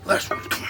Last one, come on.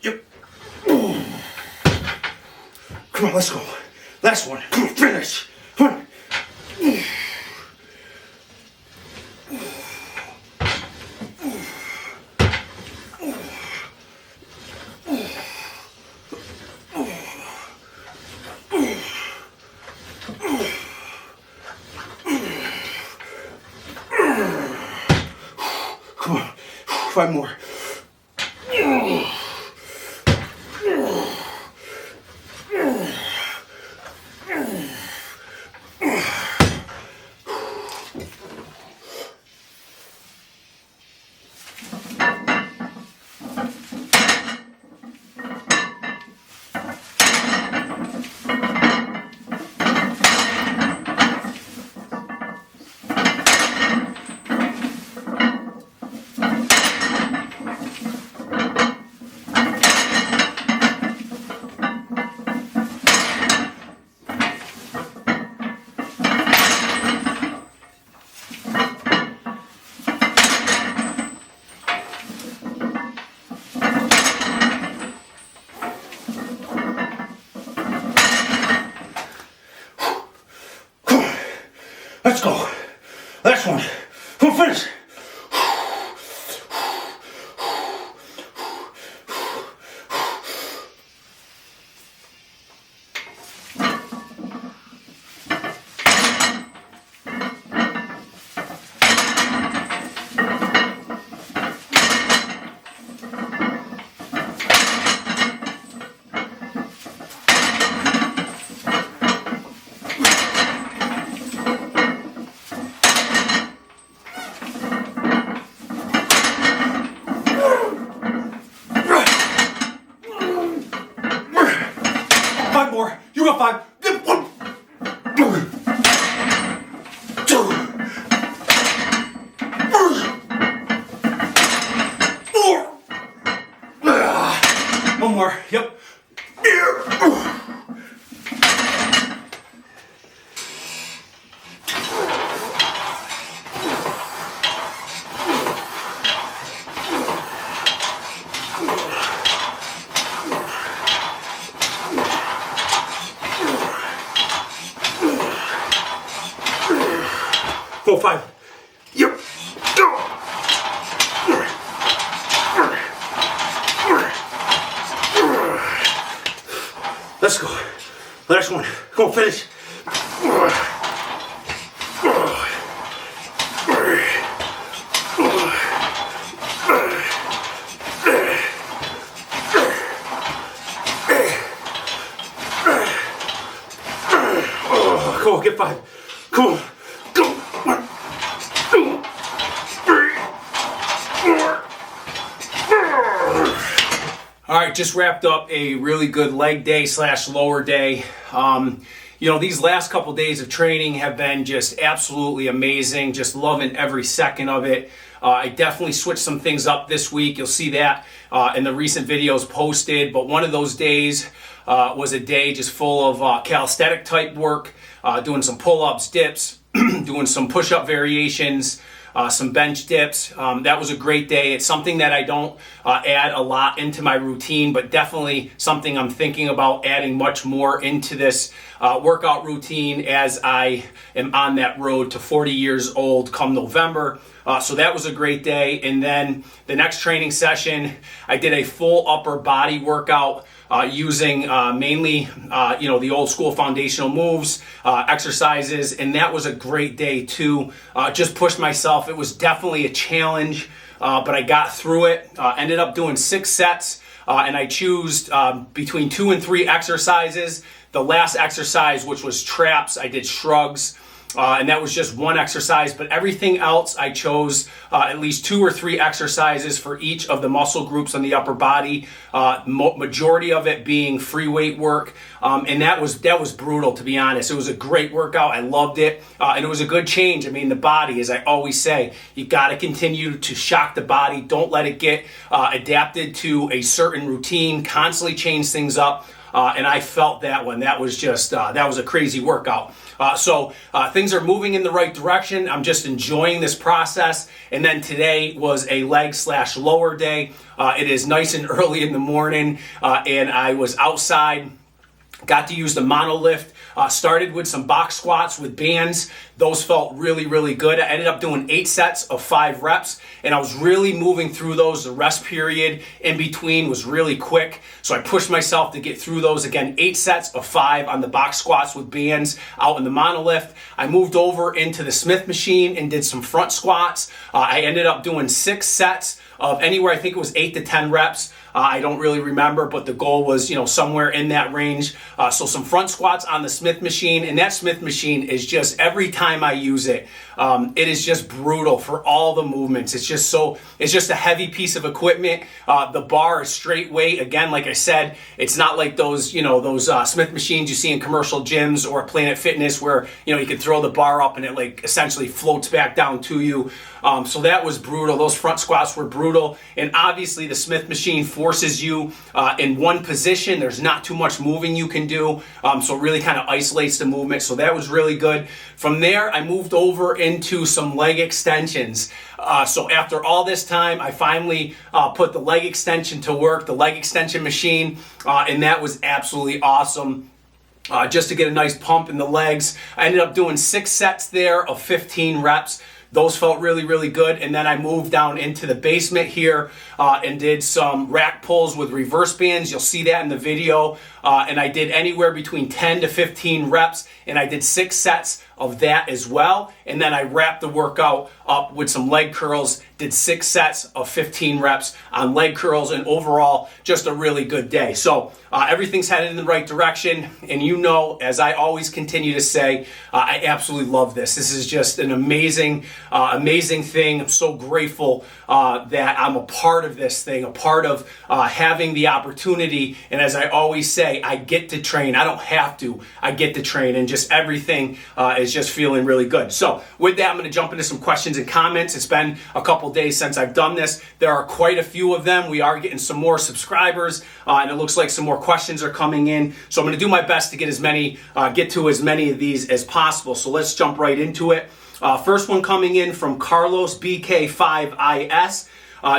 Yep. Come on, let's go. Last one. Come on, finish. Come on. Come on. 5 more. Let's go. Last one. Come on, finish. More. You got 5. 1, 2, 4. One more. Yep. 4, 5. Yep. Let's go. Last one. Come on, finish. Come on, get 5. Come on. Go. 1, 2, 3, 4. All right, just wrapped up a really good leg day / lower day. These last couple days of training have been just absolutely amazing. Just loving every second of it. I definitely switched some things up this week. You'll see that in the recent videos posted. But one of those days was a day just full of calisthenic type work, doing some pull-ups, dips, doing some push-up variations, some bench dips. That was a great day. It's something that I don't add a lot into my routine, but definitely something I'm thinking about adding much more into this workout routine as I am on that road to 40 years old come November. So that was a great day. And then the next training session, I did a full upper body workout using mainly, the old school foundational moves, exercises. And that was a great day too. Just pushed myself. It was definitely a challenge, but I got through it. Ended up doing 6 sets, and I chose between 2 and 3 exercises. The last exercise, which was traps, I did shrugs. And that was just one exercise, but everything else I chose at least 2 or 3 exercises for each of the muscle groups on the upper body. Majority of it being free weight work, and that was brutal, to be honest. It was a great workout. I loved it, and it was a good change. I mean, the body, as I always say, you got to continue to shock the body. Don't let it get adapted to a certain routine. Constantly change things up. And I felt that one. That was just, that was a crazy workout. So things are moving in the right direction. I'm just enjoying this process. And then today was a leg / lower day. It is nice and early in the morning, and I was outside. Got to use the monolift. Started with some box squats with bands. Those felt really, really good. I ended up doing 8 sets of 5 reps, and I was really moving through those. The rest period in between was really quick, so I pushed myself to get through those. Again, 8 sets of 5 on the box squats with bands out in the monolift. I moved over into the Smith machine and did some front squats. I ended up doing 6 sets of anywhere, I think it was 8 to 10 reps. I don't really remember, but the goal was, somewhere in that range. So some front squats on the Smith machine, and that Smith machine is just, every time I use it, it is just brutal for all the movements. It's just a heavy piece of equipment. The bar is straight weight. Again, like I said, it's not like those Smith machines you see in commercial gyms or Planet Fitness where, you can throw the bar up and it essentially floats back down to you. So that was brutal. Those front squats were brutal. And obviously the Smith machine forces you in one position. There's not too much moving you can do. So it really kind of isolates the movement. So that was really good. From there, I moved over into some leg extensions. So after all this time, I finally put the leg extension to work, the leg extension machine, and that was absolutely awesome. Just to get a nice pump in the legs. I ended up doing 6 sets there of 15 reps. Those felt really, really good. And then I moved down into the basement here and did some rack pulls with reverse bands. You'll see that in the video. And I did anywhere between 10 to 15 reps. And I did 6 sets of that as well. And then I wrapped the workout up with some leg curls, did 6 sets of 15 reps on leg curls, and overall, just a really good day. So everything's headed in the right direction. And as I always continue to say, I absolutely love this. This is just an amazing thing. I'm so grateful that I'm a part of this thing, a part of having the opportunity. And as I always say, I get to train. I don't have to. I get to train, and just everything is just feeling really good. So with that, I'm going to jump into some questions and comments. It's been a couple days since I've done this. There are quite a few of them. We are getting some more subscribers, and it looks like some more questions are coming in. So I'm going to do my best to get to as many of these as possible. So let's jump right into it. First one coming in from Carlos BK5IS,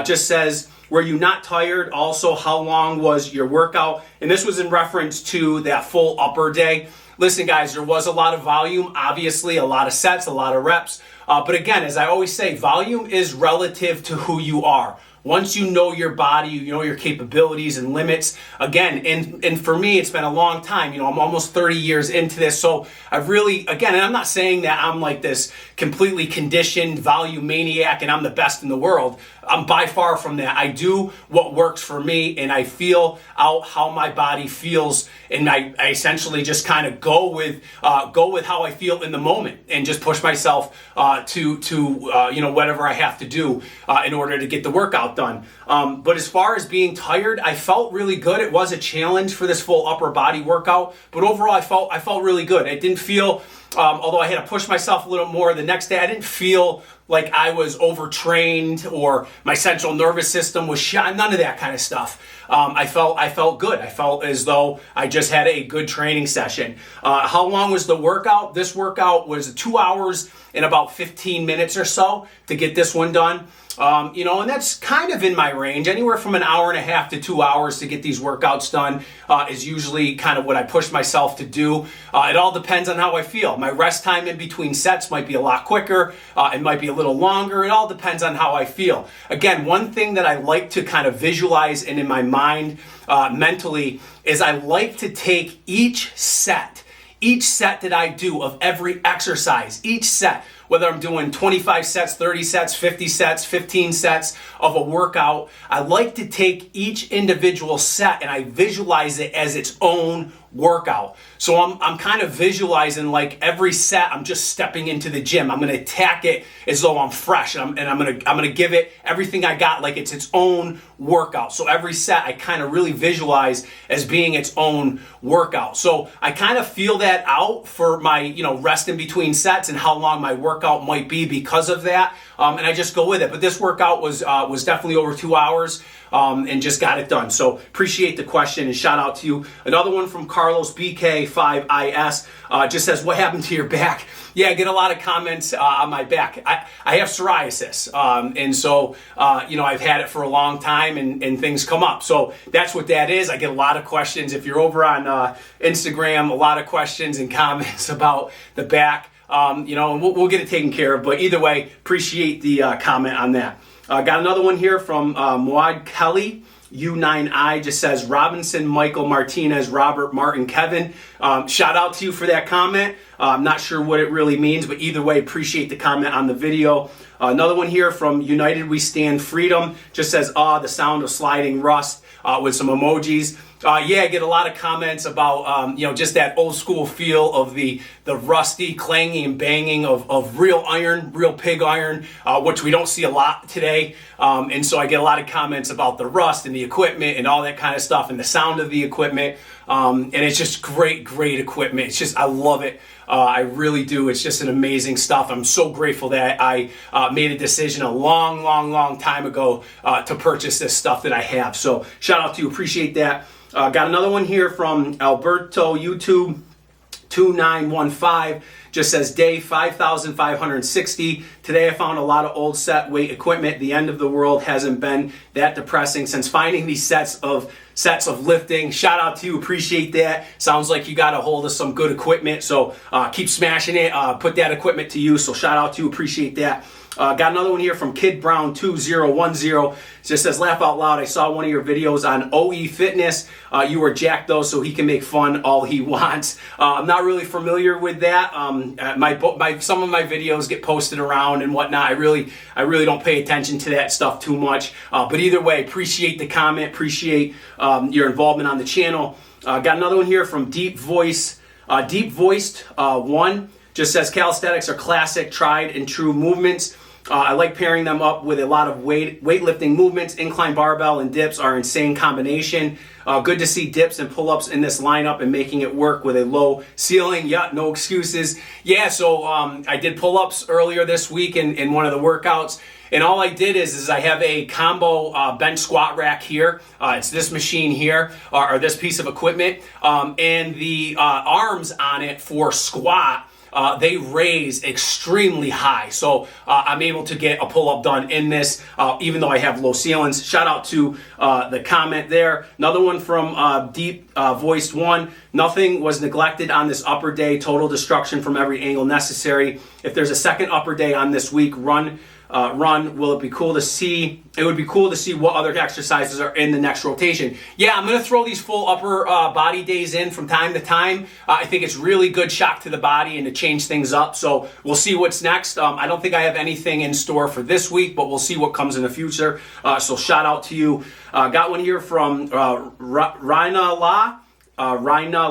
just says, were you not tired? Also, how long was your workout? And this was in reference to that full upper day. Listen, guys, there was a lot of volume, obviously, a lot of sets, a lot of reps. But again, as I always say, volume is relative to who you are. once you know your body, you know your capabilities and limits. Again, and for me, it's been a long time. I'm almost 30 years into this, so I've really, again, and I'm not saying that I'm like this completely conditioned volume maniac and I'm the best in the world. I'm by far from that. I do what works for me, and I feel out how my body feels, and I essentially just kind of go with how I feel in the moment, and just push myself to whatever I have to do in order to get the workout done. But as far as being tired, I felt really good. It was a challenge for this full upper body workout, but overall, I felt really good. I didn't feel, although I had to push myself a little more the next day, I didn't feel like I was overtrained or my central nervous system was shot. None of that kind of stuff. I felt good. I felt as though I just had a good training session. How long was the workout? This workout was 2 hours and about 15 minutes or so to get this one done. And that's kind of in my range. Anywhere from an hour and a half to 2 hours to get these workouts done is usually kind of what I push myself to do. It all depends on how I feel. My rest time in between sets might be a lot quicker. It might be a little longer. It all depends on how I feel. Again, one thing that I like to kind of visualize and in my mind mentally is I like to take each set that I do of every exercise, each set, whether I'm doing 25 sets, 30 sets, 50 sets, 15 sets of a workout, I like to take each individual set and I visualize it as its own workout. So I'm kind of visualizing like every set I'm just stepping into the gym. I'm going to attack it as though I'm fresh, and I'm going to give it everything I got like it's its own workout. So every set I kind of really visualize as being its own workout. So I kind of feel that out for my rest in between sets and how long my workout might be because of that. And I just go with it. But this workout was definitely over 2 hours. And just got it done. So appreciate the question and shout out to you. Another one from Carlos BK5IS just says, what happened to your back? Yeah, I get a lot of comments on my back. I have psoriasis. And so, I've had it for a long time and things come up. So that's what that is. I get a lot of questions. If you're over on Instagram, a lot of questions and comments about the back. And we'll get it taken care of. But either way, appreciate the comment on that. Got another one here from Muad Kelly, U9I, just says, Robinson, Michael, Martinez, Robert, Martin, Kevin. Shout out to you for that comment. I'm not sure what it really means, but either way, appreciate the comment on the video. Another one here from United We Stand Freedom, just says, the sound of sliding rust, with some emojis. I get a lot of comments about, just that old school feel of the rusty clanging and banging of real iron, real pig iron, which we don't see a lot today. And so I get a lot of comments about the rust and the equipment and all that kind of stuff and the sound of the equipment. And it's just great equipment. It's just, I love it. I really do. It's just an amazing stuff. I'm so grateful that I made a decision a long time ago to purchase this stuff that I have. So shout out to you. Appreciate that. Got another one here from Alberto YouTube 2915. Just says, day 5,560. Today I found a lot of old set weight equipment. The end of the world hasn't been that depressing since finding these sets of lifting. Shout out to you. Appreciate that. Sounds like you got a hold of some good equipment. So keep smashing it. Put that equipment to use. So shout out to you. Appreciate that. Got another one here from Kid Brown 2010. Just says, laugh out loud. I saw one of your videos on OE Fitness. You were jacked though, so he can make fun all he wants. I'm not really familiar with that. Some of my videos get posted around and whatnot. I really don't pay attention to that stuff too much. But either way, appreciate the comment. Appreciate your involvement on the channel. Got another one here from Deep Voiced 1. Just says, calisthenics are classic, tried and true movements. I like pairing them up with a lot of weightlifting movements. Incline barbell and dips are insane combination. Good to see dips and pull-ups in this lineup and making it work with a low ceiling. Yeah, no excuses. Yeah, so I did pull-ups earlier this week in one of the workouts. And all I did is I have a combo bench squat rack here. It's this machine here, or this piece of equipment. And the arms on it for squat, they raise extremely high. So I'm able to get a pull-up done in this, even though I have low ceilings. Shout out to the comment there. Another one from Deep Voiced 1. Nothing was neglected on this upper day. Total destruction from every angle necessary. If there's a second upper day on this week, run run. Will it be cool to see? It would be cool to see what other exercises are in the next rotation. Yeah, I'm going to throw these full upper body days in from time to time. I think it's really good shock to the body and to change things up. So we'll see what's next. I don't think I have anything in store for this week, but we'll see what comes in the future. So shout out to you. Got one here from Raina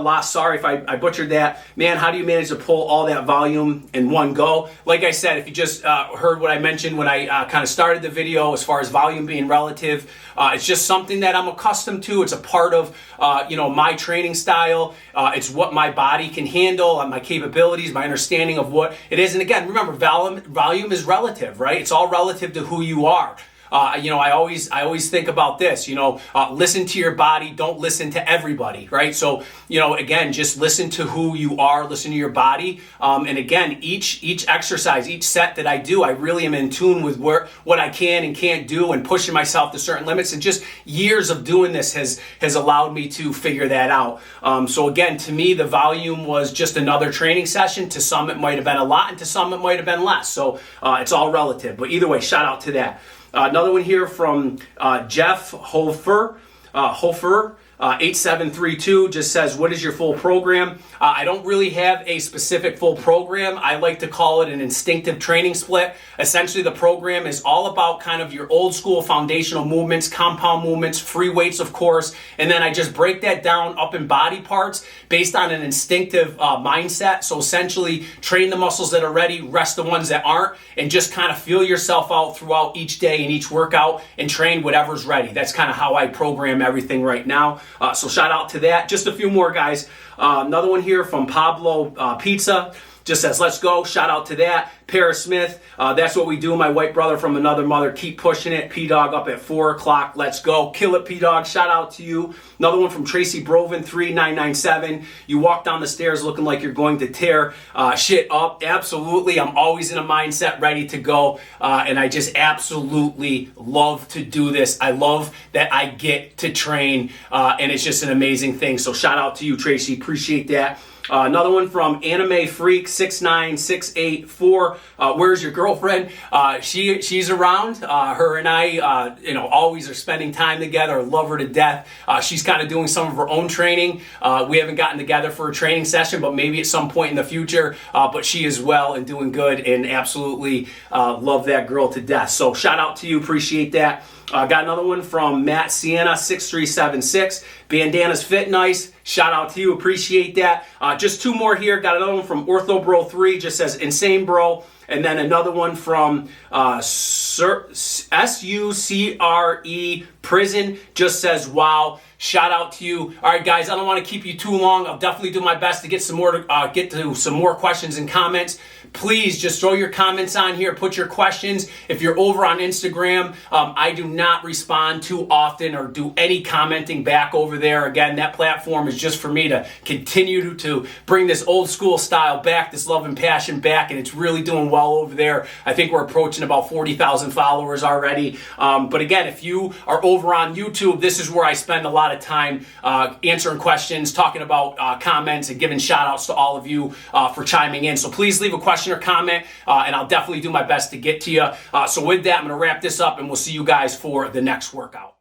La, sorry if I butchered that. Man, how do you manage to pull all that volume in one go? Like I said, if you just heard what I mentioned when I kind of started the video as far as volume being relative, it's just something that I'm accustomed to. It's a part of my training style. It's what my body can handle, my capabilities, my understanding of what it is. And again, remember, volume is relative, right? It's all relative to who you are. I always think about this, listen to your body, don't listen to everybody, right? So, again, just listen to who you are, listen to your body. And again, each exercise, each set that I do, I really am in tune with what I can and can't do and pushing myself to certain limits. And just years of doing this has allowed me to figure that out. So again, to me, the volume was just another training session. To some, it might have been a lot, and to some, it might have been less. So it's all relative. But either way, shout out to that. Another one here from Jeff Hofer. 8732 just says, what is your full program? I don't really have a specific full program. I like to call it an instinctive training split. Essentially, the program is all about kind of your old school foundational movements, compound movements, free weights, of course. And then I just break that down up in body parts based on an instinctive mindset. So essentially, train the muscles that are ready, rest the ones that aren't, and just kind of feel yourself out throughout each day and each workout and train whatever's ready. That's kind of how I program everything right now. So shout out to that. Just a few more, guys. Another one here from Pablo Pizza. Just says, let's go. Shout out to that. Paris Smith, that's what we do. My white brother from another mother. Keep pushing it. P-Dog up at 4 o'clock. Let's go. Kill it, P-Dog. Shout out to you. Another one from Tracy Broven, 3997. You walk down the stairs looking like you're going to tear shit up. Absolutely. I'm always in a mindset ready to go. And I just absolutely love to do this. I love that I get to train. And it's just an amazing thing. So shout out to you, Tracy. Appreciate that. Another one from Anime Freak 69684. Where's your girlfriend? She's around. Her and I, always are spending time together. Love her to death. She's kind of doing some of her own training. We haven't gotten together for a training session, but maybe at some point in the future. But she is well and doing good, and absolutely love that girl to death. So shout out to you. Appreciate that. Got another one from Matt Sienna 6376. Bandanas fit nice. Shout out to you. Appreciate that. Just two more here. Got another one from Ortho Bro 3. Just says insane bro. And then another one from SUCRE Prison. Just says wow. Shout out to you. All right, guys. I don't want to keep you too long. I'll definitely do my best to get some more questions and comments. Please just throw your comments on here. Put your questions. If you're over on Instagram, I do not respond too often or do any commenting back over there. Again, that platform is just for me to continue to bring this old school style back, this love and passion back, and it's really doing well over there. I think we're approaching about 40,000 followers already. But again, if you are over on YouTube, this is where I spend a lot of time answering questions, talking about comments, and giving shout outs to all of you for chiming in. So please leave a question or comment, and I'll definitely do my best to get to you. So with that, I'm going to wrap this up, and we'll see you guys for the next workout.